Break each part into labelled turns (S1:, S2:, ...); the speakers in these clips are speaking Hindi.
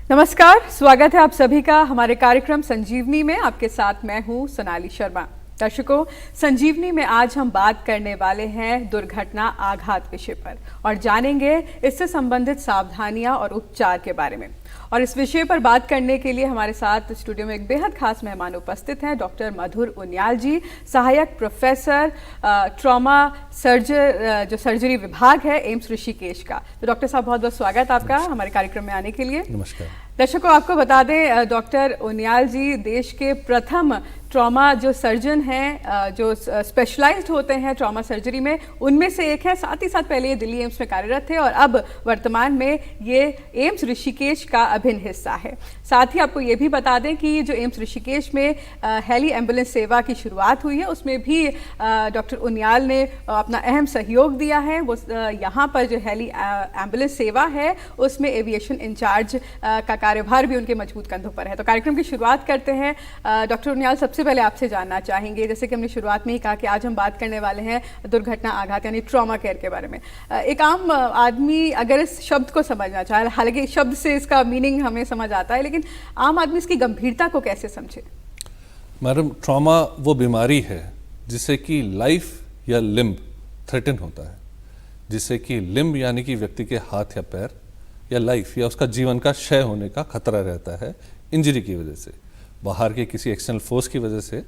S1: नमस्कार, स्वागत है आप सभी का हमारे कार्यक्रम संजीवनी में। आपके साथ मैं हूं सोनाली शर्मा। दर्शकों, संजीवनी में आज हम बात करने वाले हैं दुर्घटना आघात विषय पर और जानेंगे इससे संबंधित सावधानियां और उपचार के बारे में। और इस विषय पर बात करने के लिए हमारे साथ स्टूडियो में एक बेहद खास मेहमान उपस्थित हैं, डॉक्टर मधुर उनियाल जी, सहायक प्रोफेसर ट्रॉमा जो सर्जरी विभाग है एम्स ऋषिकेश का। तो डॉक्टर साहब, बहुत बहुत स्वागत आपका हमारे कार्यक्रम में आने के लिए।
S2: नमस्कार।
S1: दर्शकों, आपको बता दें डॉक्टर उनियाल जी देश के प्रथम ट्रॉमा जो सर्जन हैं, जो स्पेशलाइज्ड होते हैं ट्रॉमा सर्जरी में, उनमें से एक है। साथ ही साथ पहले ये दिल्ली एम्स में कार्यरत थे और अब वर्तमान में ये एम्स ऋषिकेश का अभिन्न हिस्सा है। साथ ही आपको ये भी बता दें कि जो एम्स ऋषिकेश में हेली एम्बुलेंस सेवा की शुरुआत हुई है, उसमें भी डॉक्टर उनियाल ने अपना अहम सहयोग दिया है। वो यहाँ पर जो हेली एम्बुलेंस सेवा है उसमें एविएशन इंचार्ज का कार्यभार भी उनके मजबूत कंधों पर है। तो कार्यक्रम की शुरुआत करते हैं। डॉक्टर उनियाल, सबसे पहले आपसे जानना चाहेंगे, जैसे कि हमने शुरुआत में ही कहा कि आज हम बात करने वाले हैं दुर्घटना आघात यानी ट्रॉमा केयर के बारे में। एक आम आदमी अगर इस शब्द को समझना चाहे, हालांकि शब्द से इसका मीनिंग हमें समझ आता है, लेकिन आम आदमी इसकी गंभीरता को कैसे समझे?
S2: मैडम, ट्रॉमा वो बीमारी है जिससे कि लाइफ या लिम्ब थ्रेटन होता है, जिससे कि लिम्ब यानी कि व्यक्ति के हाथ या पैर या लाइफ या उसका जीवन का क्षय होने का खतरा रहता है इंजरी की वजह से, बाहर के किसी एक्सटर्नल फोर्स की वजह से,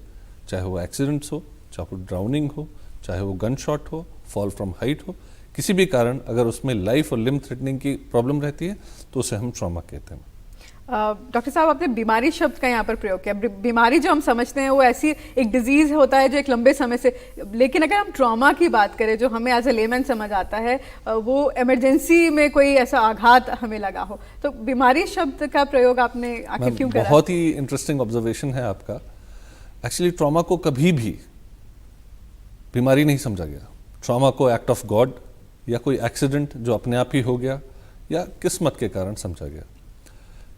S2: चाहे वो एक्सीडेंट्स हो, चाहे वो ड्राउनिंग हो, चाहे वो गन शॉट हो, फॉल फ्रॉम हाइट हो, किसी भी कारण अगर उसमें लाइफ और लिम्ब थ्रेटनिंग की प्रॉब्लम रहती है तो उसे हम ट्रॉमा कहते हैं।
S1: डॉक्टर साहब, आपने बीमारी शब्द का यहाँ पर प्रयोग किया। बीमारी जो हम समझते हैं वो ऐसी एक डिजीज होता है जो एक लंबे समय से, लेकिन अगर हम ट्रॉमा की बात करें जो हमें एज ए लेमैन समझ आता है, वो इमरजेंसी में कोई ऐसा आघात हमें लगा हो, तो बीमारी शब्द का प्रयोग आपने आखिर क्यों करा?
S2: बहुत ही इंटरेस्टिंग ऑब्जर्वेशन है आपका। एक्चुअली ट्रॉमा को कभी भी बीमारी नहीं समझा गया। ट्रॉमा को एक्ट ऑफ गॉड या कोई एक्सीडेंट जो अपने आप ही हो गया या किस्मत के कारण समझा गया।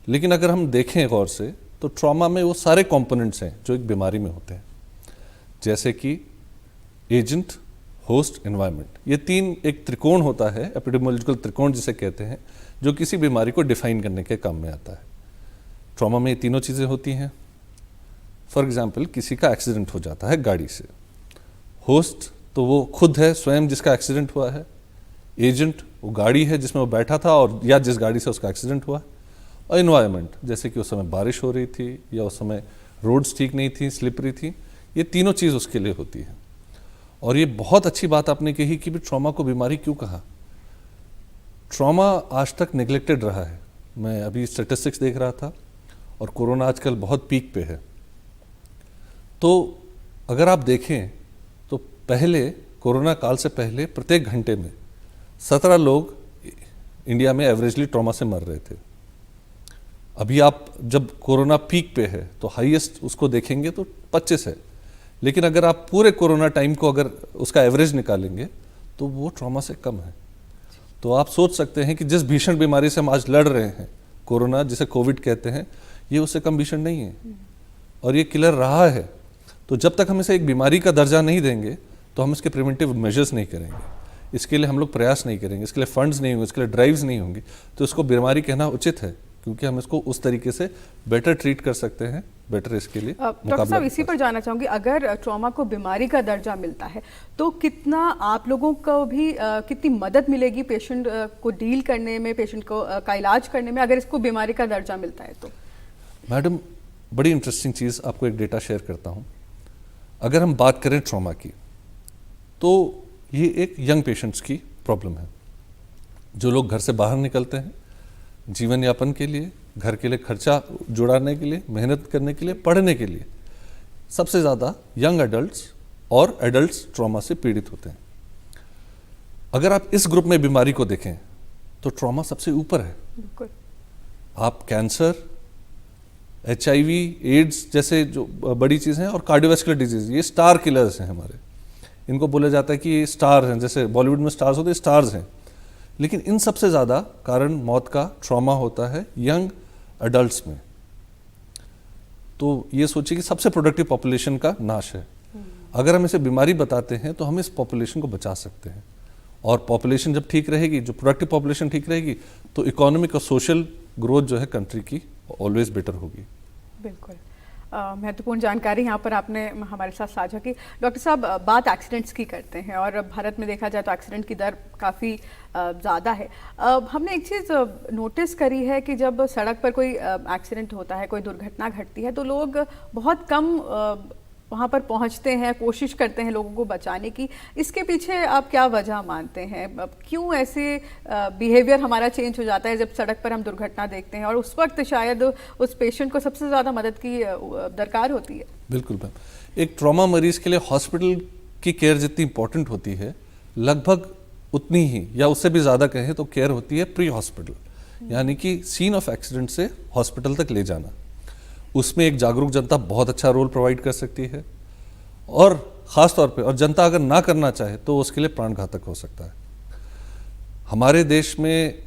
S2: लेकिन अगर हम देखें गौर से तो ट्रॉमा में वो सारे कंपोनेंट्स हैं जो एक बीमारी में होते हैं, जैसे कि एजेंट, होस्ट, एनवायरनमेंट। ये तीन एक त्रिकोण होता है, एपिडेमियोलॉजिकल त्रिकोण जिसे कहते हैं, जो किसी बीमारी को डिफाइन करने के काम में आता है। ट्रॉमा में ये तीनों चीज़ें होती हैं। फॉर एग्जाम्पल, किसी का एक्सीडेंट हो जाता है गाड़ी से। होस्ट तो वो खुद है स्वयं जिसका एक्सीडेंट हुआ है। एजेंट वो गाड़ी है जिसमें वो बैठा था और या जिस गाड़ी से उसका एक्सीडेंट हुआ। और इन्वायरमेंट, जैसे कि उस समय बारिश हो रही थी या उस समय रोड्स ठीक नहीं थी, स्लिपरी थी, ये तीनों चीज़ उसके लिए होती है। और ये बहुत अच्छी बात आपने कही कि भी ट्रॉमा को बीमारी क्यों कहा। ट्रॉमा आज तक नेग्लेक्टेड रहा है। मैं अभी स्टेटिस्टिक्स देख रहा था और कोरोना आजकल बहुत पीक पे है। तो अगर आप देखें तो पहले, कोरोना काल से पहले, प्रत्येक घंटे में 17 लोग इंडिया में एवरेजली ट्रॉमा से मर रहे थे। अभी आप जब कोरोना पीक पे है तो हाईएस्ट उसको देखेंगे तो 25 है। लेकिन अगर आप पूरे कोरोना टाइम को अगर उसका एवरेज निकालेंगे तो वो ट्रॉमा से कम है। तो आप सोच सकते हैं कि जिस भीषण बीमारी से हम आज लड़ रहे हैं, कोरोना जिसे कोविड कहते हैं, ये उससे कम भीषण नहीं है और ये किलर रहा है। तो जब तक हम इसे एक बीमारी का दर्जा नहीं देंगे तो हम इसके प्रिवेंटिव मेजर्स नहीं करेंगे, इसके लिए हम लोग प्रयास नहीं करेंगे, इसके लिए फंड्स नहीं होंगे, इसके लिए ड्राइव्स नहीं होंगी, तो इसको बीमारी कहना उचित है, क्योंकि हम इसको उस तरीके से बेटर ट्रीट कर सकते हैं, बेटर इसके लिए।
S1: डॉक्टर साहब, इसी पर जानना चाहूँगी, अगर ट्रॉमा को बीमारी का दर्जा मिलता है तो कितना आप लोगों को भी कितनी मदद मिलेगी पेशेंट को डील करने में, पेशेंट को का इलाज करने में, अगर इसको बीमारी का दर्जा मिलता है तो?
S2: मैडम, बड़ी इंटरेस्टिंग चीज़, आपको एक डेटा शेयर करता हूँ। अगर हम बात करें ट्रॉमा की तो ये एक यंग पेशेंट्स की प्रॉब्लम है। जो लोग घर से बाहर निकलते हैं जीवन यापन के लिए, घर के लिए खर्चा जुड़ाने के लिए, मेहनत करने के लिए, पढ़ने के लिए, सबसे ज़्यादा यंग एडल्ट्स और एडल्ट्स ट्रॉमा से पीड़ित होते हैं। अगर आप इस ग्रुप में बीमारी को देखें तो ट्रॉमा सबसे ऊपर है।
S1: बिल्कुल।
S2: आप कैंसर, HIV, एड्स जैसे जो बड़ी चीज़ें हैं और कार्डियोवैस्कुलर डिजीज, ये स्टार किलर्स हैं हमारे। इनको बोला जाता है कि ये स्टार हैं, जैसे बॉलीवुड में स्टार्स होते हैं, स्टार्स हैं। लेकिन इन सबसे ज़्यादा कारण मौत का ट्रॉमा होता है यंग एडल्ट्स में। तो ये सोचिए कि सबसे प्रोडक्टिव पॉपुलेशन का नाश है। अगर हम इसे बीमारी बताते हैं तो हम इस पॉपुलेशन को बचा सकते हैं। और पॉपुलेशन जब ठीक रहेगी, जो प्रोडक्टिव पॉपुलेशन ठीक रहेगी, तो इकोनॉमिक और सोशल ग्रोथ जो है कंट्री की ऑलवेज बेटर होगी।
S1: बिल्कुल महत्वपूर्ण जानकारी यहाँ पर आपने हमारे साथ साझा की। डॉक्टर साहब, बात एक्सीडेंट्स की करते हैं और भारत में देखा जाए तो एक्सीडेंट की दर काफ़ी ज़्यादा है। हमने एक चीज़ नोटिस करी है कि जब सड़क पर कोई एक्सीडेंट होता है, कोई दुर्घटना घटती है, तो लोग बहुत कम वहाँ पर पहुँचते हैं, कोशिश करते हैं लोगों को बचाने की। इसके पीछे आप क्या वजह मानते हैं? क्यों ऐसे बिहेवियर हमारा चेंज हो जाता है जब सड़क पर हम दुर्घटना देखते हैं और उस वक्त शायद उस पेशेंट को सबसे ज़्यादा मदद की दरकार होती है?
S2: बिल्कुल मैम, एक ट्रॉमा मरीज के लिए हॉस्पिटल की केयर जितनी इंपॉर्टेंट होती है, लगभग उतनी ही या उससे भी ज़्यादा कहें तो केयर होती है प्री हॉस्पिटल, यानी कि सीन ऑफ एक्सीडेंट से हॉस्पिटल तक ले जाना। उसमें एक जागरूक जनता बहुत अच्छा रोल प्रोवाइड कर सकती है और ख़ास तौर पे, और जनता अगर ना करना चाहे तो उसके लिए प्राण घातक हो सकता है। हमारे देश में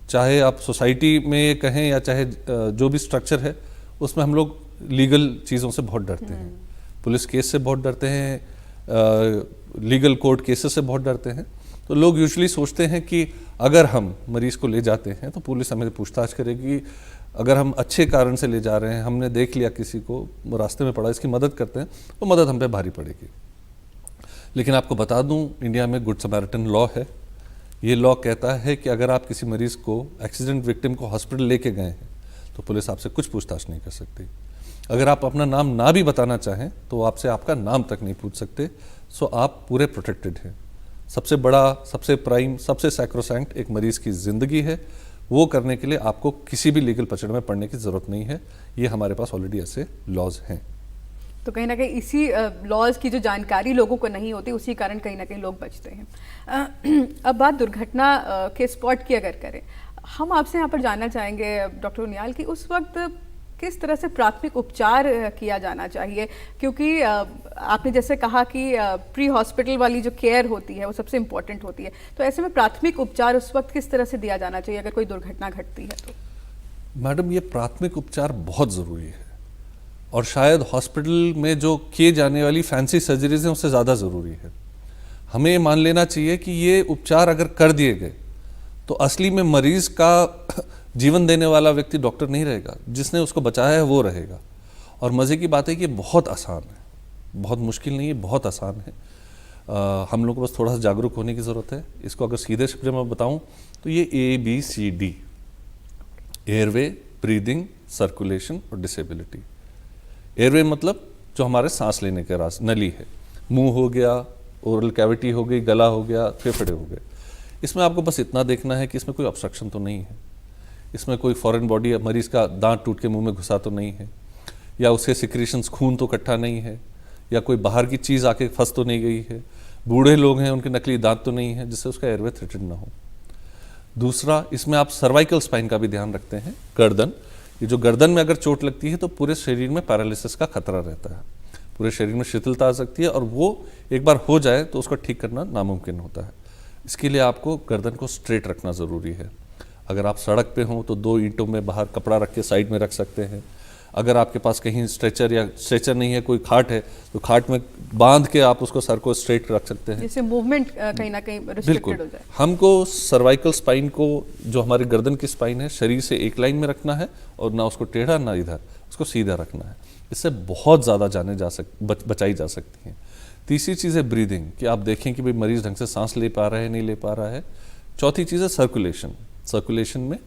S2: चाहे आप सोसाइटी में कहें या चाहे जो भी स्ट्रक्चर है, उसमें हम लोग लीगल चीज़ों से बहुत डरते हैं, पुलिस केस से बहुत डरते हैं, लीगल कोर्ट केसेस से बहुत डरते हैं। तो लोग यूजुअली सोचते हैं कि अगर हम मरीज को ले जाते हैं तो पुलिस हमें पूछताछ करेगी, अगर हम अच्छे कारण से ले जा रहे हैं, हमने देख लिया किसी को रास्ते में पड़ा, इसकी मदद करते हैं, तो मदद हम पे भारी पड़ेगी। लेकिन आपको बता दूं, इंडिया में गुड समैरिटन लॉ है। ये लॉ कहता है कि अगर आप किसी मरीज को, एक्सीडेंट विक्टिम को हॉस्पिटल लेके गए हैं, तो पुलिस आपसे कुछ पूछताछ नहीं कर सकती। अगर आप अपना नाम ना भी बताना चाहें तो आपसे आपका नाम तक नहीं पूछ सकते। सो आप पूरे प्रोटेक्टेड हैं। सबसे बड़ा, सबसे प्राइम, सबसे सैक्रोसैंक्ट एक मरीज की ज़िंदगी है। वो करने के लिए आपको किसी भी लीगल पचड़ में पड़ने की ज़रूरत नहीं है। ये हमारे पास ऑलरेडी ऐसे लॉज हैं।
S1: तो कहीं ना कहीं इसी लॉज की जो जानकारी लोगों को नहीं होती, उसी कारण कहीं ना कहीं लोग बचते हैं। अब बात दुर्घटना के स्पॉट की अगर करें, हम आपसे यहाँ पर जानना चाहेंगे डॉक्टर उनियाल कि उस वक्त किस तरह से प्राथमिक उपचार किया जाना चाहिए, क्योंकि आपने जैसे कहा कि प्री हॉस्पिटल वाली जो केयर होती है वो सबसे इम्पोर्टेंट होती है। तो ऐसे में प्राथमिक उपचार उस वक्त किस तरह से दिया जाना चाहिए अगर कोई दुर्घटना घटती है तो?
S2: मैडम, ये प्राथमिक उपचार बहुत ज़रूरी है और शायद हॉस्पिटल में जो किए जाने वाली फैंसी सर्जरीज हैं उससे ज़्यादा ज़रूरी है। हमें मान लेना चाहिए कि ये उपचार अगर कर दिए गए तो असली में मरीज़ का जीवन देने वाला व्यक्ति डॉक्टर नहीं रहेगा, जिसने उसको बचाया है वो रहेगा। और मज़े की बात है कि ये बहुत आसान है, बहुत मुश्किल नहीं है, बहुत आसान है। हम लोग को बस थोड़ा सा जागरूक होने की ज़रूरत है। इसको अगर सीधे शब्द में बताऊं तो ये ABCD, एयरवे, ब्रीदिंग, सर्कुलेशन और डिसेबिलिटी। एयरवे मतलब जो हमारे सांस लेने के रास्ते, नली है, मुंह हो गया, ओरल कैविटी हो गई, गला हो गया, फेफड़े हो गए। इसमें आपको बस इतना देखना है कि इसमें कोई ऑब्स्ट्रक्शन तो नहीं है, इसमें कोई फॉरेन बॉडी, मरीज का दांत टूट के मुंह में घुसा तो नहीं है, या उसके सिक्रीशंस, खून तो इकट्ठा नहीं है, या कोई बाहर की चीज़ आके फंस तो नहीं गई है, बूढ़े लोग हैं उनके नकली दांत तो नहीं है जिससे उसका एयरवे थ्रेटेड ना हो। दूसरा, इसमें आप सर्वाइकल स्पाइन का भी ध्यान रखते हैं, गर्दन। ये जो गर्दन में अगर चोट लगती है तो पूरे शरीर में पैरालिसिस का खतरा रहता है, पूरे शरीर में शिथिलता आ सकती है और वो एक बार हो जाए तो उसको ठीक करना नामुमकिन होता है। इसके लिए आपको गर्दन को स्ट्रेट रखना ज़रूरी है। अगर आप सड़क पे हों तो 2 ईंटों में बाहर कपड़ा रख के साइड में रख सकते हैं। अगर आपके पास कहीं स्ट्रेचर नहीं है, कोई खाट है, तो खाट में बांध के आप उसको सर को स्ट्रेट रख सकते हैं,
S1: जिससे मूवमेंट कहीं ना कहीं रिस्ट्रिक्टेड हो जाए।
S2: हमको सर्वाइकल स्पाइन को, जो हमारे गर्दन की स्पाइन है, शरीर से एक लाइन में रखना है और ना उसको टेढ़ा ना इधर, उसको सीधा रखना है। इससे बहुत ज़्यादा जाने बचाई जा सकती हैं। तीसरी चीज़ है ब्रीदिंग, कि आप देखें कि भाई मरीज ढंग से सांस ले पा रहा है, नहीं ले पा रहा है। चौथी चीज़ है सर्कुलेशन। सर्कुलेशन में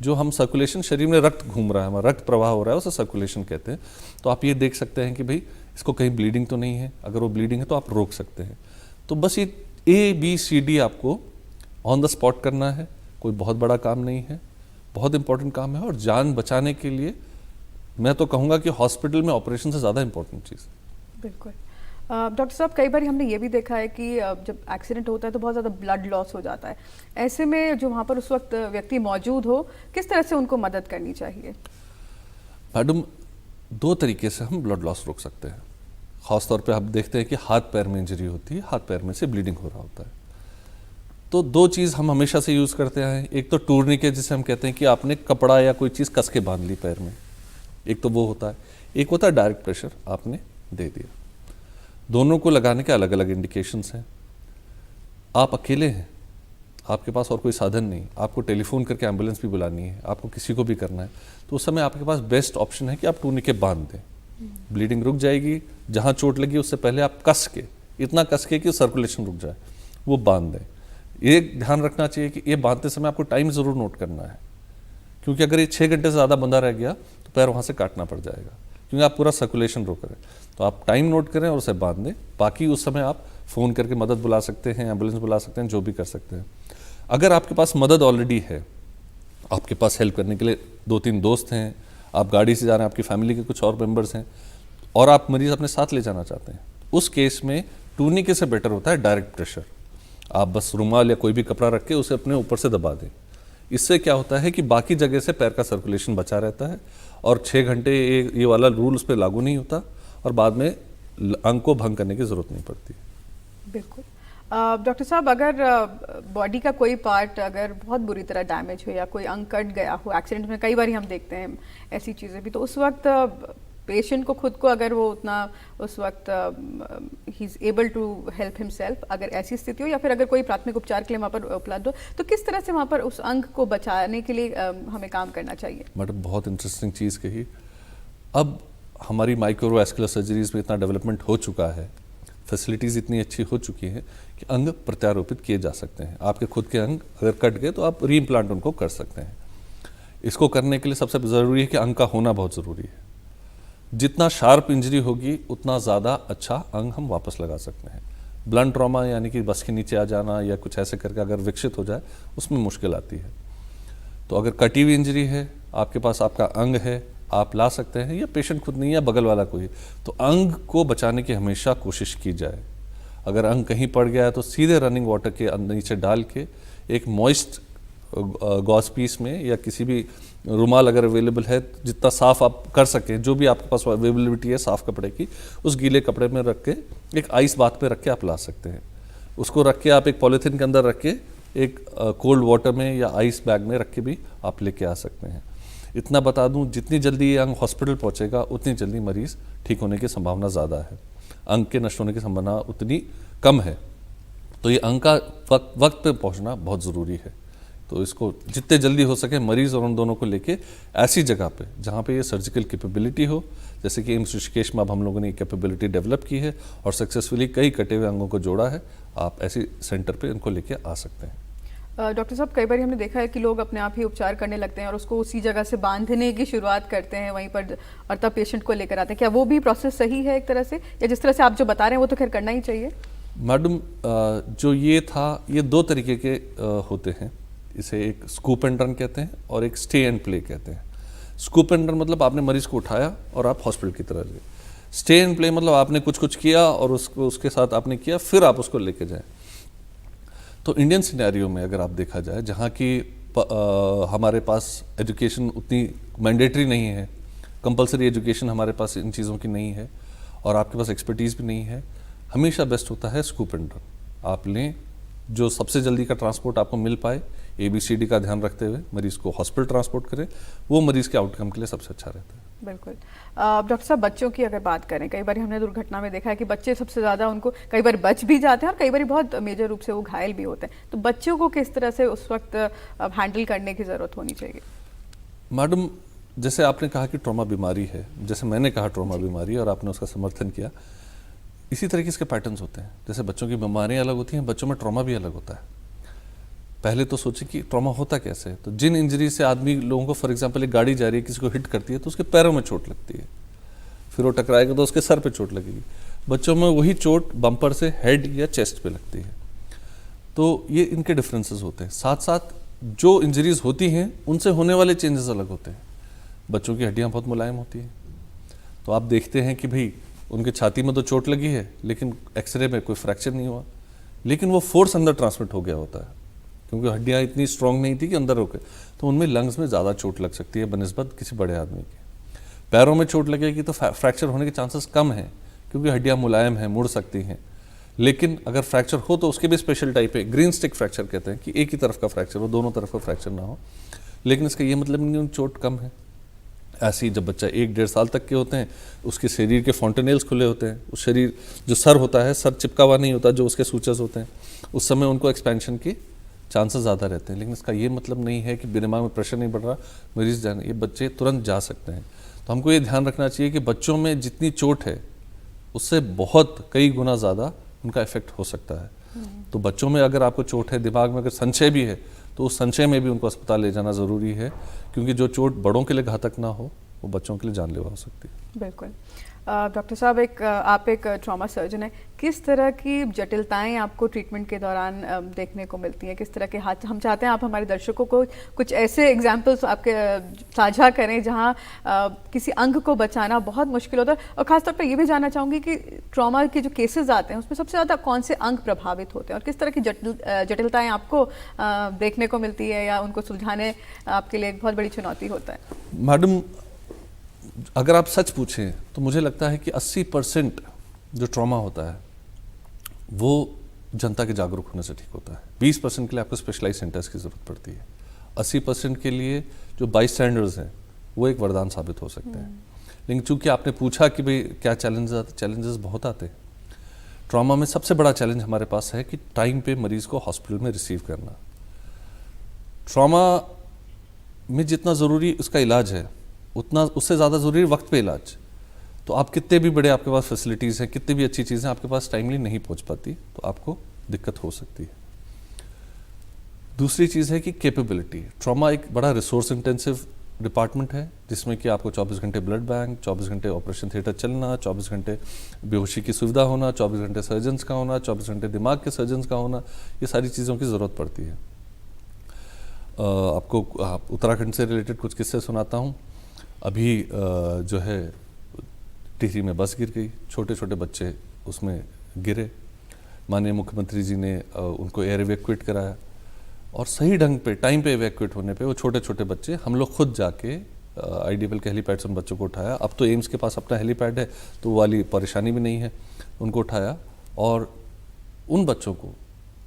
S2: जो हम सर्कुलेशन, शरीर में रक्त घूम रहा है, हमारा रक्त प्रवाह हो रहा है, उसे सर्कुलेशन कहते हैं। तो आप ये देख सकते हैं कि भाई इसको कहीं ब्लीडिंग तो नहीं है, अगर वो ब्लीडिंग है तो आप रोक सकते हैं। तो बस ये ABCD आपको ऑन द स्पॉट करना है, कोई बहुत बड़ा काम नहीं है, बहुत इंपॉर्टेंट काम है। और जान बचाने के लिए मैं तो कहूँगा कि हॉस्पिटल में ऑपरेशन से ज़्यादा इंपॉर्टेंट चीज़।
S1: बिल्कुल। डॉक्टर साहब, कई बार हमने ये भी देखा है कि जब एक्सीडेंट होता है तो बहुत ज़्यादा ब्लड लॉस हो जाता है। ऐसे में जो वहाँ पर उस वक्त व्यक्ति मौजूद हो, किस तरह से उनको मदद करनी चाहिए?
S2: मैडम, 2 तरीके से हम ब्लड लॉस रोक सकते हैं। ख़ासतौर पे आप देखते हैं कि हाथ पैर में इंजरी होती है, हाथ पैर में से ब्लीडिंग हो रहा होता है। तो 2 चीज़ हम हमेशा से यूज़ करते हैं। एक तो टूर्निकेट, जिसे हम कहते हैं कि आपने कपड़ा या कोई चीज़ कस के बांध ली पैर में, एक तो वो होता है। एक होता है डायरेक्ट प्रेशर, आपने दे दिया। दोनों को लगाने के अलग अलग इंडिकेशंस हैं। आप अकेले हैं, आपके पास और कोई साधन नहीं, आपको टेलीफोन करके एम्बुलेंस भी बुलानी है, आपको किसी को भी करना है, तो उस समय आपके पास बेस्ट ऑप्शन है कि आप टूनिकेट बांध दें। ब्लीडिंग रुक जाएगी, जहाँ चोट लगी उससे पहले आप कस के, इतना कस के कि सर्कुलेशन रुक जाए, वो बांध दें। ये ध्यान रखना चाहिए कि ये बांधते समय आपको टाइम ज़रूर नोट करना है, क्योंकि अगर ये 6 घंटे से ज़्यादा बंधा रह गया तो पैर वहाँ से काटना पड़ जाएगा, क्योंकि आप पूरा सर्कुलेशन रोक रहे हैं। तो आप टाइम नोट करें और उसे बांध दें। बाकी उस समय आप फ़ोन करके मदद बुला सकते हैं, एम्बुलेंस बुला सकते हैं, जो भी कर सकते हैं। अगर आपके पास मदद ऑलरेडी है, आपके पास हेल्प करने के लिए 2-3 दोस्त हैं, आप गाड़ी से जा रहे हैं, आपकी फैमिली के कुछ और मेंबर्स हैं, और आप मरीज़ अपने साथ ले जाना चाहते हैं, उस केस में टूनिके से बेटर होता है डायरेक्ट प्रेशर। आप बस रुमाल या कोई भी कपड़ा रख के उसे अपने ऊपर से दबा दें। इससे क्या होता है कि बाकी जगह से पैर का सर्कुलेशन बचा रहता है, और 6 घंटे ये वाला रूल उस पर लागू नहीं होता, और बाद में अंग को भंग करने की ज़रूरत नहीं पड़ती।
S1: बिल्कुल। डॉक्टर साहब, अगर बॉडी का कोई पार्ट अगर बहुत बुरी तरह डैमेज हो या कोई अंग कट गया हो, एक्सीडेंट में कई बार हम देखते हैं ऐसी चीज़ें भी, तो उस वक्त पेशेंट को खुद को अगर वो उतना उस वक्त ही is able to help himself, अगर ऐसी स्थिति हो या फिर अगर कोई प्राथमिक उपचार के लिए वहाँ पर उपलब्ध हो, तो किस तरह से वहाँ पर उस अंग को बचाने के लिए हमें काम करना चाहिए?
S2: मैडम, बहुत इंटरेस्टिंग चीज़ कही। अब हमारी माइक्रोवैस्कुलर सर्जरीज में इतना डेवलपमेंट हो चुका है, फैसिलिटीज़ इतनी अच्छी हो चुकी हैं कि अंग प्रत्यारोपित किए जा सकते हैं। आपके खुद के अंग अगर कट गए तो आप रीइम्प्लांट उनको कर सकते हैं। इसको करने के लिए सबसे ज़रूरी है कि अंग का होना बहुत ज़रूरी है। जितना शार्प इंजरी होगी उतना ज़्यादा अच्छा अंग हम वापस लगा सकते हैं। ब्लंट ट्रॉमा यानी कि बस के नीचे आ जाना या कुछ ऐसे करके अगर विकसित हो जाए, उसमें मुश्किल आती है। तो अगर कटी हुई इंजरी है, आपके पास आपका अंग है, आप ला सकते हैं, या पेशेंट खुद नहीं या बगल वाला कोई, तो अंग को बचाने की हमेशा कोशिश की जाए। अगर अंग कहीं पड़ गया है तो सीधे रनिंग वाटर के नीचे डाल के एक मॉइस्ट गॉज पीस में या किसी भी रुमाल अगर अवेलेबल है, जितना साफ़ आप कर सकें, जो भी आपके पास अवेलेबिलिटी है साफ़ कपड़े की, उस गीले कपड़े में रख के एक आइस बात पे रख के आप ला सकते हैं। उसको रख के आप एक पॉलीथीन के अंदर रख के एक कोल्ड वाटर में या आइस बैग में रख के भी आप लेके आ सकते हैं। इतना बता दूं, जितनी जल्दी ये अंग हॉस्पिटल पहुंचेगा उतनी जल्दी मरीज़ ठीक होने की संभावना ज़्यादा है। अंग के नष्ट होने की संभावना उतनी कम है। तो ये अंग का वक्त पे पहुंचना बहुत ज़रूरी है। तो इसको जितने जल्दी हो सके मरीज़ और उन दोनों को लेके ऐसी जगह पे जहाँ पे ये सर्जिकल कैपेबिलिटी हो, जैसे कि एम्स ऋषिकेश में अब हम लोगों ने कैपेबिलिटी डेवलप की है और सक्सेसफुली कई कटे हुए अंगों को जोड़ा है, आप ऐसी सेंटर पे इनको लेके आ सकते हैं।
S1: डॉक्टर साहब, कई बार हमने देखा है कि लोग अपने आप ही उपचार करने लगते हैं और उसको उसी जगह से बांधने की शुरुआत करते हैं वहीं पर, और तब पेशेंट को लेकर आते हैं। क्या वो भी प्रोसेस सही है एक तरह से, या जिस तरह से आप जो बता रहे हैं वो तो खैर करना ही चाहिए?
S2: मैडम, जो ये था, ये 2 तरीके के होते हैं। इसे एक स्कूप एंड रन कहते हैं और एक स्टे एंड प्ले कहते हैं। स्कूप एंड रन मतलब आपने मरीज़ को उठाया और आप हॉस्पिटल की तरह गए। स्टे एंड प्ले मतलब आपने कुछ किया और उसके साथ आपने किया, फिर आप उसको लेके जाएं। तो इंडियन सिनेरियो में अगर आप देखा जाए, जहाँ की हमारे पास एजुकेशन उतनी मैंडेटरी नहीं है, कंपलसरी एजुकेशन हमारे पास इन चीज़ों की नहीं है, और आपके पास एक्सपर्टीज़ भी नहीं है, हमेशा बेस्ट होता है स्कूप एंड रन। आप लें जो सबसे जल्दी का ट्रांसपोर्ट आपको मिल पाए, ABCD का ध्यान रखते हुए मरीज़ को हॉस्पिटल ट्रांसपोर्ट करें, वो मरीज़ के आउटकम के लिए सबसे अच्छा रहता है।
S1: बिल्कुल। डॉक्टर साहब, बच्चों की अगर बात करें, कई बार हमने दुर्घटना में देखा है कि बच्चे सबसे ज़्यादा, उनको कई बार बच भी जाते हैं और कई बार बहुत मेजर रूप से वो घायल भी होते हैं। तो बच्चों को किस तरह से उस वक्त हैंडल करने की ज़रूरत होनी चाहिए?
S2: मैडम, जैसे आपने कहा कि ट्रॉमा बीमारी है, जैसे मैंने कहा ट्रॉमा बीमारी और आपने उसका समर्थन किया, इसी तरह के इसके पैटर्न्स होते हैं। जैसे बच्चों की बीमारियाँ अलग होती हैं, बच्चों में ट्रॉमा भी अलग होता है। पहले तो सोचे कि ट्रॉमा होता कैसे है। तो जिन इंजरी से आदमी लोगों को, फॉर एग्जांपल एक गाड़ी जा रही है, किसी को हिट करती है तो उसके पैरों में चोट लगती है, फिर वो टकराएगा तो उसके सर पे चोट लगेगी। बच्चों में वही चोट बम्पर से हेड या चेस्ट पे लगती है। तो ये इनके डिफरेंसेस होते हैं। साथ साथ जो इंजरीज होती हैं उनसे होने वाले चेंजेस अलग होते हैं। बच्चों की हड्डियाँ बहुत मुलायम होती हैं, तो आप देखते हैं कि भाई उनके छाती में तो चोट लगी है लेकिन एक्सरे में कोई फ्रैक्चर नहीं हुआ, लेकिन वो फोर्स अंदर ट्रांसमिट हो गया होता है, क्योंकि हड्डियाँ इतनी स्ट्रांग नहीं थी कि अंदर रोके, तो उनमें लंग्स में ज़्यादा चोट लग सकती है बनिस्बत किसी बड़े आदमी के। पैरों में चोट लगेगी तो फ्रैक्चर होने के चांसेस कम हैं, क्योंकि हड्डियाँ मुलायम हैं, मुड़ सकती हैं। लेकिन अगर फ्रैक्चर हो तो उसके भी स्पेशल टाइप है, ग्रीन स्टिक फ्रैक्चर कहते हैं, कि एक ही तरफ का फ्रैक्चर हो, दोनों तरफ का फ्रैक्चर ना हो। लेकिन इसका ये मतलब नहीं चोट कम है। ऐसे ही जब बच्चा 1-1.5 साल तक के होते हैं, उसके शरीर के फॉन्टेनेल्स खुले होते हैं, उस शरीर जो सर होता है, सर चिपका हुआ नहीं होता, जो उसके सूचर्स होते हैं, उस समय उनको एक्सपेंशन की चांसेस ज़्यादा रहते हैं, लेकिन इसका ये मतलब नहीं है कि दिमाग में प्रेशर नहीं बढ़ रहा, मरीज जाने, ये बच्चे तुरंत जा सकते हैं। तो हमको ये ध्यान रखना चाहिए कि बच्चों में जितनी चोट है उससे बहुत कई गुना ज़्यादा उनका इफेक्ट हो सकता है। तो बच्चों में अगर आपको चोट है, दिमाग में अगर संशय भी है, तो उस संशय में भी उनको अस्पताल ले जाना ज़रूरी है, क्योंकि जो चोट बड़ों के लिए घातक ना हो वो बच्चों के लिए जानलेवा हो सकती है।
S1: बिल्कुल। डॉक्टर साहब, आप एक ट्रॉमा सर्जन हैं, किस तरह की जटिलताएं आपको ट्रीटमेंट के दौरान देखने को मिलती हैं? किस तरह के हाथ, हम चाहते हैं आप हमारे दर्शकों को कुछ ऐसे एग्जांपल्स आपके साझा करें जहां किसी अंग को बचाना बहुत मुश्किल होता है, और ख़ासतौर पर ये भी जानना चाहूँगी कि ट्रॉमा के जो केसेस आते हैं उसमें सबसे ज़्यादा कौन से अंग प्रभावित होते हैं और किस तरह की जटिलताएँ आपको देखने को मिलती है या उनको सुलझाने आपके लिए एक बहुत बड़ी चुनौती होता है?
S2: मैडम, अगर आप सच पूछें तो मुझे लगता है कि 80% जो ट्रॉमा होता है वो जनता के जागरूक होने से ठीक होता है। 20% के लिए आपको स्पेशलाइज सेंटर्स की ज़रूरत पड़ती है। 80% के लिए जो बाईस्टैंडर्स हैं वो एक वरदान साबित हो सकते हैं। लेकिन चूंकि आपने पूछा कि भाई क्या चैलेंजेस बहुत आते हैं। ट्रॉमा में सबसे बड़ा चैलेंज हमारे पास है कि टाइम पे मरीज़ को हॉस्पिटल में रिसीव करना। ट्रॉमा में जितना ज़रूरी उसका इलाज है, उतना उससे ज़्यादा ज़रूरी वक्त पे इलाज। तो आप कितने भी बड़े आपके पास फैसिलिटीज़ हैं, कितनी भी अच्छी चीज़ें आपके पास टाइमली नहीं पहुंच पाती, तो आपको दिक्कत हो सकती है। दूसरी चीज़ है कि कैपेबिलिटी। ट्रॉमा एक बड़ा रिसोर्स इंटेंसिव डिपार्टमेंट है, जिसमें कि आपको 24 घंटे ब्लड बैंक, 24 घंटे ऑपरेशन थिएटर चलना, 24 घंटे बेहोशी की सुविधा होना, 24 घंटे सर्जन्स का होना, 24 घंटे दिमाग के सर्जन्स का होना, ये सारी चीज़ों की ज़रूरत पड़ती है। आपको उत्तराखंड से रिलेटेड कुछ किस्से सुनाता हूँ। अभी जो है टिहरी में बस गिर गई, छोटे छोटे बच्चे उसमें गिरे। माननीय मुख्यमंत्री जी ने उनको एयर इवैक्यूएट कराया, और सही ढंग पे टाइम पे इवैक्यूएट होने पे वो छोटे छोटे बच्चे, हम लोग खुद जाके IDFL के हेलीपैड से उन बच्चों को उठाया। अब तो एम्स के पास अपना हेलीपैड है, तो वो वाली परेशानी भी नहीं है। उनको उठाया, और उन बच्चों को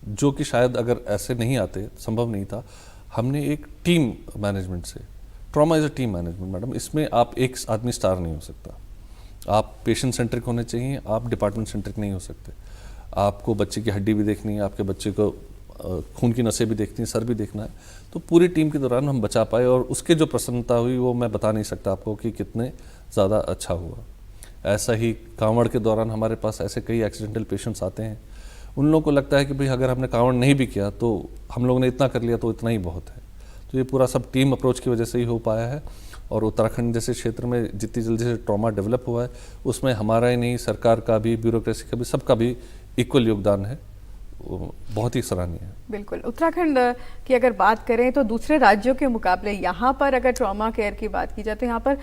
S2: जो कि शायद अगर ऐसे नहीं आते, संभव नहीं था, हमने एक टीम मैनेजमेंट से, trauma is a team management madam, इसमें आप एक आदमी स्टार नहीं हो सकता। आप पेशेंट सेंट्रिक होने चाहिए, आप डिपार्टमेंट सेंट्रिक नहीं हो सकते। आपको बच्चे की हड्डी भी देखनी है, आपके बच्चे को खून की नसें भी देखनी है, सर भी देखना है। तो पूरी टीम के दौरान हम बचा पाए, और उसके जो प्रसन्नता हुई वो मैं बता नहीं सकता आपको कि कितने ज़्यादा अच्छा हुआ। ऐसा ही कांवड़ के दौरान हमारे पास ऐसे कई एक्सीडेंटल पेशेंट्स आते हैं। उन लोगों को लगता है कि भाई अगर हमने कांवड़ नहीं भी किया तो हम लोगों ने इतना कर लिया तो इतना ही बहुत है। तो ये पूरा सब टीम अप्रोच की वजह से ही हो पाया है। और उत्तराखंड जैसे क्षेत्र में जितनी जल्दी से ट्रॉमा डेवलप हुआ है, उसमें हमारा ही नहीं, सरकार का भी, ब्यूरोक्रेसी का भी, सबका भी इक्वल योगदान है, बहुत ही सराहनीय है।
S1: बिल्कुल। उत्तराखंड की अगर बात करें तो दूसरे राज्यों के मुकाबले यहाँ पर अगर ट्रॉमा केयर की बात की जाए तो यहाँ पर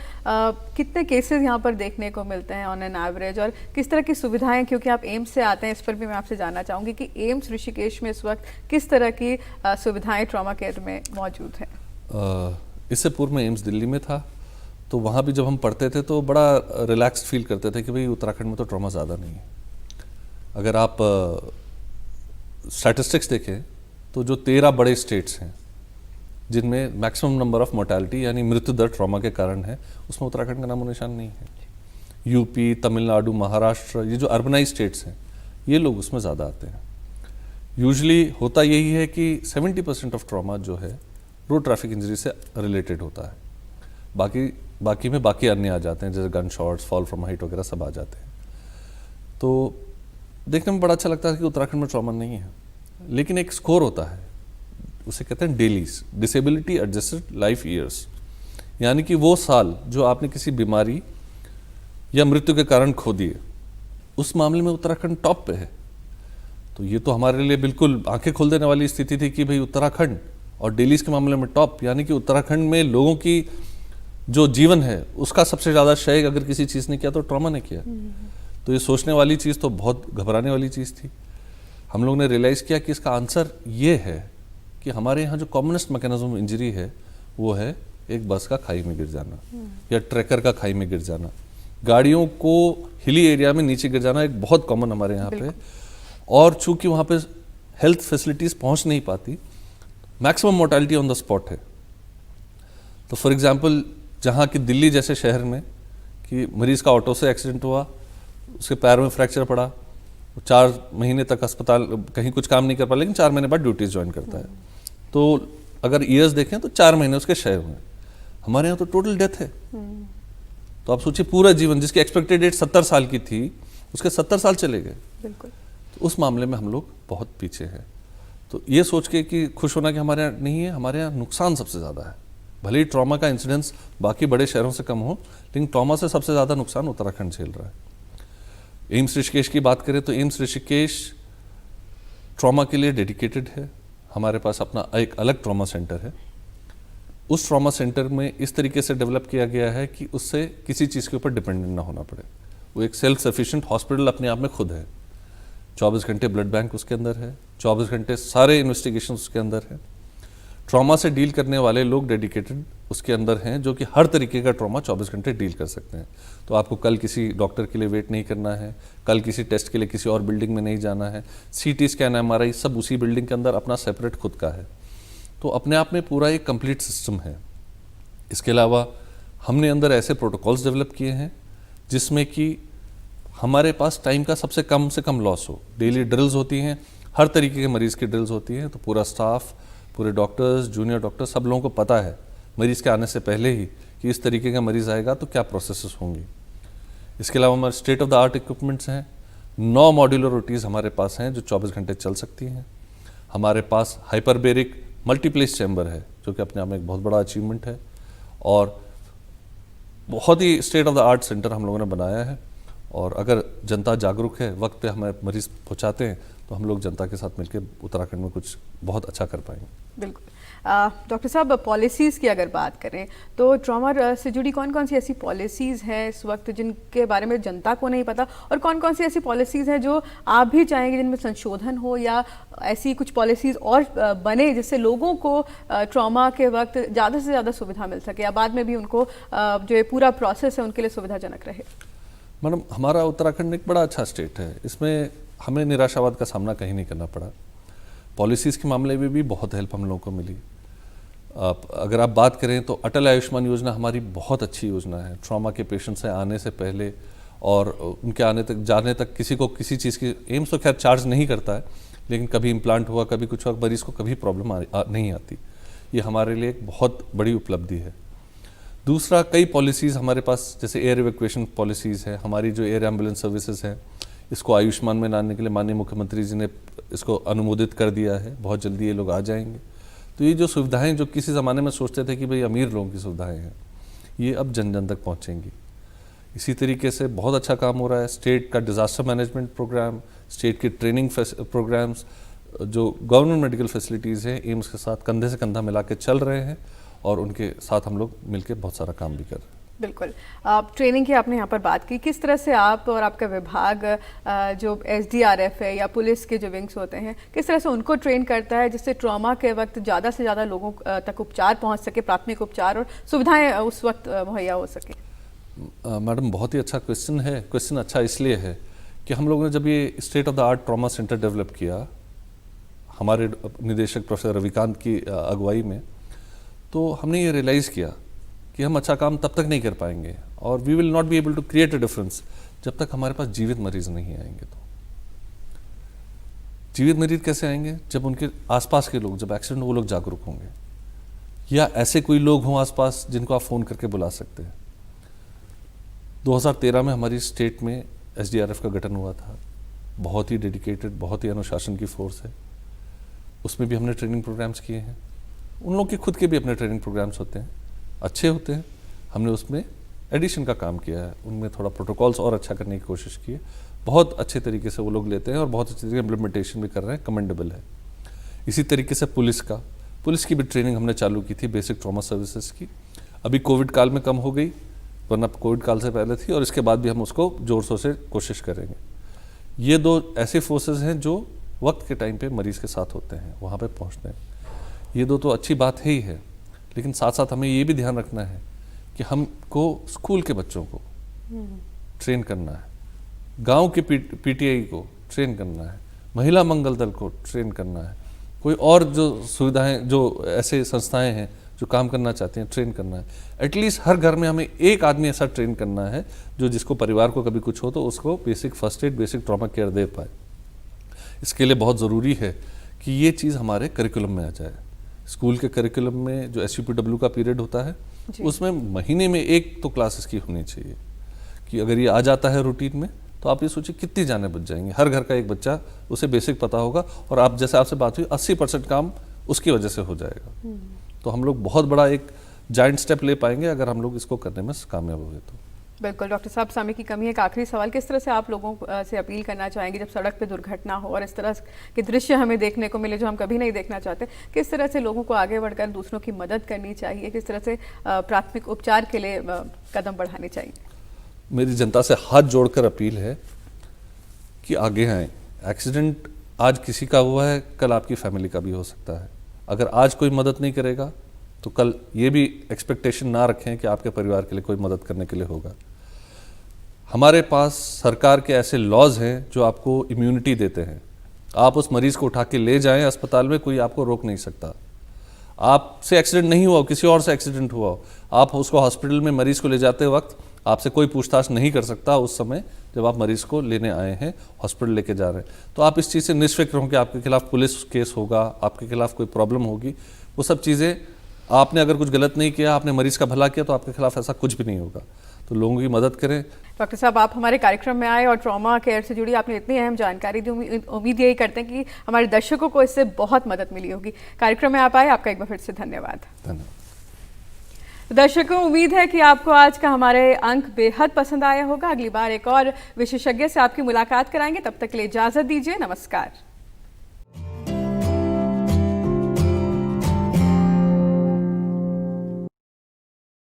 S1: कितने केसेस यहाँ पर देखने को मिलते हैं ऑन एन एवरेज, और किस तरह की सुविधाएं, क्योंकि आप एम्स से आते हैं, इस पर भी मैं आपसे जानना चाहूँगी कि एम्स ऋषिकेश में इस वक्त किस तरह की सुविधाएं ट्रॉमा केयर में मौजूद हैं?
S2: इससे पूर्व में एम्स दिल्ली में था, तो वहाँ भी जब हम पढ़ते थे तो बड़ा रिलैक्स्ड फील करते थे कि भाई उत्तराखंड में तो ट्रॉमा ज़्यादा नहीं है। अगर आप स्टैटिस्टिक्स देखें तो जो 13 बड़े स्टेट्स हैं जिनमें मैक्सिमम नंबर ऑफ मोर्टेलिटी यानी मृत्यु दर ट्रॉमा के कारण है, उसमें उत्तराखंड का नामो निशान नहीं है। यूपी, तमिलनाडु, महाराष्ट्र, ये जो अर्बनाइज स्टेट्स हैं, ये लोग उसमें ज़्यादा आते हैं। यूजुअली होता यही है कि 70% ऑफ ट्रॉमा जो है रोड ट्रैफिक इंजरी से रिलेटेड होता है। बाकी में बाकी अन्य आ जाते हैं, जैसे gun shots, fall from height वगैरह सब आ जाते हैं। तो देखने में बड़ा अच्छा लगता है कि उत्तराखंड में ट्रॉमा नहीं है, लेकिन एक स्कोर होता है, उसे कहते हैं dailies, disability adjusted life years, यानी कि वो साल जो आपने किसी बीमारी या मृत्यु के कारण खो दिए, उस मामले में उत्तराखंड टॉप पे है। तो ये तो हमारे लिए बिल्कुल आंखें खोल देने वाली स्थिति थी कि भाई उत्तराखंड और डेलीज के मामले में टॉप, यानी कि उत्तराखंड में लोगों की जो जीवन है उसका सबसे ज़्यादा क्षय अगर किसी चीज़ ने किया तो ट्रॉमा ने किया। तो ये सोचने वाली चीज़ तो बहुत घबराने वाली चीज़ थी। हम लोग ने रियलाइज़ किया कि इसका आंसर ये है कि हमारे यहाँ जो कॉमनेस्ट मैकेनिज्म इंजरी है वो है एक बस का खाई में गिर जाना या ट्रैकर का खाई में गिर जाना। गाड़ियों को हिली एरिया में नीचे गिर जाना एक बहुत कॉमन हमारे यहाँ पे, और चूंकि वहाँ पे हेल्थ फैसिलिटीज़ पहुँच नहीं पाती, maximum mortality on the spot है। तो फॉर एग्जांपल जहाँ कि दिल्ली जैसे शहर में कि मरीज़ का ऑटो से एक्सीडेंट हुआ, उसके पैर में फ्रैक्चर पड़ा, 4 महीने तक अस्पताल कहीं कुछ काम नहीं कर पाया, लेकिन 4 महीने बाद ड्यूटीज ज्वाइन करता है। तो अगर ईयर्स देखें तो 4 महीने उसके क्षय हुए। हमारे यहाँ तो टोटल डेथ है। तो आप सोचिए पूरा जीवन, जिसकी एक्सपेक्टेड डेट 70 साल की थी, उसके 70 साल चले गए।
S1: बिल्कुल।
S2: तो उस मामले में हम लोग बहुत पीछे हैं। तो ये सोच के कि खुश होना कि हमारे यहाँ नहीं है, हमारे यहाँ नुकसान सबसे ज़्यादा है। भले ही ट्रॉमा का इंसिडेंस बाकी बड़े शहरों से कम हो, लेकिन ट्रॉमा से सबसे ज़्यादा नुकसान उत्तराखंड झेल रहा है। एम्स ऋषिकेश की बात करें तो एम्स ऋषिकेश ट्रॉमा के लिए डेडिकेटेड है। हमारे पास अपना एक अलग ट्रॉमा सेंटर है। उस ट्रॉमा सेंटर में इस तरीके से डेवलप किया गया है कि उससे किसी चीज़ के ऊपर डिपेंडेंट ना होना पड़े। वो एक सेल्फ सफिशिएंट हॉस्पिटल अपने आप में खुद है। 24 घंटे ब्लड बैंक उसके अंदर है, 24 घंटे सारे इन्वेस्टिगेशन उसके अंदर है। ट्रॉमा से डील करने वाले लोग डेडिकेटेड उसके अंदर हैं, जो कि हर तरीके का ट्रॉमा 24 घंटे डील कर सकते हैं। तो आपको कल किसी डॉक्टर के लिए वेट नहीं करना है, कल किसी टेस्ट के लिए किसी और बिल्डिंग में नहीं जाना है। CT स्कैन, MRI सब उसी बिल्डिंग के अंदर अपना सेपरेट खुद का है। तो अपने आप में पूरा एक कंप्लीट सिस्टम है। इसके अलावा हमने अंदर ऐसे प्रोटोकॉल्स डेवलप किए हैं जिसमें कि हमारे पास टाइम का सबसे कम से कम लॉस हो। डेली ड्रिल्स होती हैं, हर तरीके के मरीज़ की ड्रिल्स होती हैं। तो पूरा स्टाफ, पूरे डॉक्टर्स, जूनियर डॉक्टर्स, सब लोगों को पता है मरीज़ के आने से पहले ही कि इस तरीके का मरीज़ आएगा तो क्या प्रोसेसेस होंगी। इसके अलावा हमारे state of the art equipments हैं। 9 मॉड्यूलर रोटीज़ हमारे पास हैं जो 24 घंटे चल सकती हैं। हमारे पास हाइपरबेरिक मल्टीप्लेस चैम्बर है, जो कि अपने आप में एक बहुत बड़ा अचीवमेंट है। और बहुत ही state of the art center हम लोगों ने बनाया है। और अगर जनता जागरूक है, वक्त पे हमें मरीज पहुंचाते हैं, तो हम लोग जनता के साथ मिलकर उत्तराखंड में कुछ बहुत अच्छा कर पाएंगे।
S1: बिल्कुल। डॉक्टर साहब, पॉलिसीज़ की अगर बात करें तो ट्रॉमा से जुड़ी कौन कौन सी ऐसी पॉलिसीज़ हैं इस वक्त जिनके बारे में जनता को नहीं पता, और कौन कौन सी ऐसी पॉलिसीज़ हैं जो आप भी चाहेंगे जिनमें संशोधन हो, या ऐसी कुछ पॉलिसीज़ और बने जिससे लोगों को ट्रॉमा के वक्त ज़्यादा से ज़्यादा सुविधा मिल सके, या बाद में भी उनको जो ये पूरा प्रोसेस है उनके लिए सुविधाजनक रहे?
S2: मैडम, हमारा उत्तराखंड एक बड़ा अच्छा स्टेट है। इसमें हमें निराशावाद का सामना कहीं नहीं करना पड़ा। पॉलिसीज़ के मामले में भी बहुत हेल्प हम लोगों को मिली। अगर आप बात करें तो अटल आयुष्मान योजना हमारी बहुत अच्छी योजना है। ट्रॉमा के पेशेंट से आने से पहले और उनके आने तक, जाने तक किसी को किसी चीज़ की, एम्स तो खैर चार्ज नहीं करता है, लेकिन कभी इम्प्लांट हुआ, कभी कुछ हुआ, मरीज़ को कभी प्रॉब्लम नहीं आती। ये हमारे लिए एक बहुत बड़ी उपलब्धि है। दूसरा, कई पॉलिसीज़ हमारे पास, जैसे एयर इवैक्यूएशन पॉलिसीज़ है, हमारी जो एयर एम्बुलेंस सर्विसेज हैं, इसको आयुष्मान में लाने के लिए माननीय मुख्यमंत्री जी ने इसको अनुमोदित कर दिया है। बहुत जल्दी ये लोग आ जाएंगे। तो ये जो सुविधाएं जो किसी ज़माने में सोचते थे कि भाई अमीर लोगों की सुविधाएं हैं, ये अब जन जन तक पहुँचेंगी। इसी तरीके से बहुत अच्छा काम हो रहा है। स्टेट का डिज़ास्टर मैनेजमेंट प्रोग्राम, स्टेट की ट्रेनिंग प्रोग्राम्स, जो गवर्नमेंट मेडिकल फैसिलिटीज़ हैं, एम्स के साथ कंधे से कंधा मिला के चल रहे हैं, और उनके साथ हम लोग मिलकर बहुत सारा काम भी कर रहे हैं।
S1: बिल्कुल। ट्रेनिंग की आपने यहाँ पर बात की, किस तरह से आप और आपका विभाग जो SDRF है या पुलिस के जो विंग्स होते हैं, किस तरह से उनको ट्रेन करता है जिससे ट्रॉमा के वक्त ज़्यादा से ज़्यादा लोगों तक उपचार पहुँच सके, प्राथमिक उपचार और सुविधाएं उस वक्त मुहैया हो सके?
S2: मैडम, बहुत ही अच्छा क्वेश्चन है। क्वेश्चन अच्छा इसलिए है कि हम लोगों ने जब ये state of the art trauma centre develop किया, हमारे निदेशक प्रोफेसर रविकांत की अगुवाई में, तो हमने ये रियलाइज़ किया कि हम अच्छा काम तब तक नहीं कर पाएंगे और we will not be able to create a difference जब तक हमारे पास जीवित मरीज नहीं आएंगे। तो जीवित मरीज कैसे आएंगे? जब उनके आसपास के लोग, जब एक्सीडेंट वो लोग जागरूक होंगे, या ऐसे कोई लोग हों आसपास जिनको आप फ़ोन करके बुला सकते हैं। 2013 में हमारी स्टेट में SDRF का गठन हुआ था। बहुत ही डेडिकेटेड, बहुत ही अनुशासन की फोर्स है। उसमें भी हमने ट्रेनिंग प्रोग्राम्स किए हैं। उन लोगों के खुद के भी अपने ट्रेनिंग प्रोग्राम्स होते हैं, अच्छे होते हैं। हमने उसमें एडिशन का काम किया है, उनमें थोड़ा प्रोटोकॉल्स और अच्छा करने की कोशिश की है। बहुत अच्छे तरीके से वो लोग लेते हैं और बहुत अच्छे तरीके से इम्प्लीमेंटेशन भी कर रहे हैं, कमेंडेबल है। इसी तरीके से पुलिस की भी ट्रेनिंग हमने चालू की थी, बेसिक ट्रॉमा सर्विसेज की। अभी कोविड काल में कम हो गई, वरना कोविड काल से पहले थी, और इसके बाद भी हम उसको जोर शोर से कोशिश करेंगे। ये 2 ऐसे फोर्सेज हैं जो वक्त के टाइम पे मरीज़ के साथ होते हैं, वहाँ पे पहुँचते हैं। ये 2 तो अच्छी बात है ही है, लेकिन साथ साथ हमें ये भी ध्यान रखना है कि हमको स्कूल के बच्चों को ट्रेन करना है, गांव के PTI को ट्रेन करना है, महिला मंगल दल को ट्रेन करना है, कोई और जो सुविधाएं, जो ऐसे संस्थाएं हैं जो काम करना चाहते हैं, ट्रेन करना है। एटलीस्ट हर घर में हमें एक आदमी ऐसा ट्रेन करना है जो जिसको परिवार को कभी कुछ हो तो उसको basic first aid, basic trauma care दे पाए। इसके लिए बहुत ज़रूरी है कि ये चीज़ हमारे करिकुलम में आ जाए। स्कूल के करिकुलम में जो SUPW का पीरियड होता है उसमें महीने में एक तो क्लास इसकी होनी चाहिए कि अगर ये आ जाता है रूटीन में तो आप ये सोचिए कितनी जानें बच जाएंगी। हर घर का एक बच्चा, उसे बेसिक पता होगा और आप जैसे आपसे बात हुई 80% काम उसकी वजह से हो जाएगा। तो हम लोग बहुत बड़ा एक जाइंट स्टेप ले पाएंगे अगर हम लोग इसको करने में कामयाब हुए तो।
S1: बिल्कुल डॉक्टर साहब, समय की कमी है, एक आखिरी सवाल, किस तरह से आप लोगों से अपील करना चाहेंगे जब सड़क पे दुर्घटना हो और इस तरह के दृश्य हमें देखने को मिले जो हम कभी नहीं देखना चाहते, किस तरह से लोगों को आगे बढ़कर दूसरों की मदद करनी चाहिए, किस तरह से प्राथमिक उपचार के लिए कदम बढ़ाने चाहिए?
S2: मेरी जनता से हाथ जोड़कर अपील है कि आगे आएँ। एक्सीडेंट आज किसी का हुआ है, कल आपकी फैमिली का भी हो सकता है। अगर आज कोई मदद नहीं करेगा तो कल ये भी एक्सपेक्टेशन ना रखें कि आपके परिवार के लिए कोई मदद करने के लिए होगा। हमारे पास सरकार के ऐसे लॉज हैं जो आपको इम्यूनिटी देते हैं। आप उस मरीज को उठा के ले जाएं अस्पताल में, कोई आपको रोक नहीं सकता। आपसे एक्सीडेंट नहीं हुआ हो, किसी और से एक्सीडेंट हुआ हो, आप उसको हॉस्पिटल में मरीज को ले जाते वक्त आपसे कोई पूछताछ नहीं कर सकता उस समय जब आप मरीज को लेने आए हैं, हॉस्पिटल लेके जा रहे हैं। तो आप इस चीज़ से निश्चित हों कि आपके खिलाफ पुलिस केस होगा, आपके खिलाफ कोई प्रॉब्लम होगी। वो सब चीज़ें, आपने अगर कुछ गलत नहीं किया, आपने मरीज का भला किया, तो आपके खिलाफ ऐसा कुछ भी नहीं होगा। तो लोगों की मदद करें।
S1: डॉक्टर साहब, आप हमारे कार्यक्रम में आए और ट्रॉमा केयर से जुड़ी आपने इतनी अहम जानकारी दी। उम्मीद यही करते हैं कि हमारे दर्शकों को इससे बहुत मदद मिली होगी। कार्यक्रम में आप आए, आपका एक बार फिर से धन्यवाद।
S2: धन्यवाद।
S1: दर्शकों, उम्मीद है कि आपको आज का हमारे अंक बेहद पसंद आया होगा। अगली बार एक और विशेषज्ञ से आपकी मुलाकात कराएंगे। तब तक के लिए इजाजत दीजिए। नमस्कार।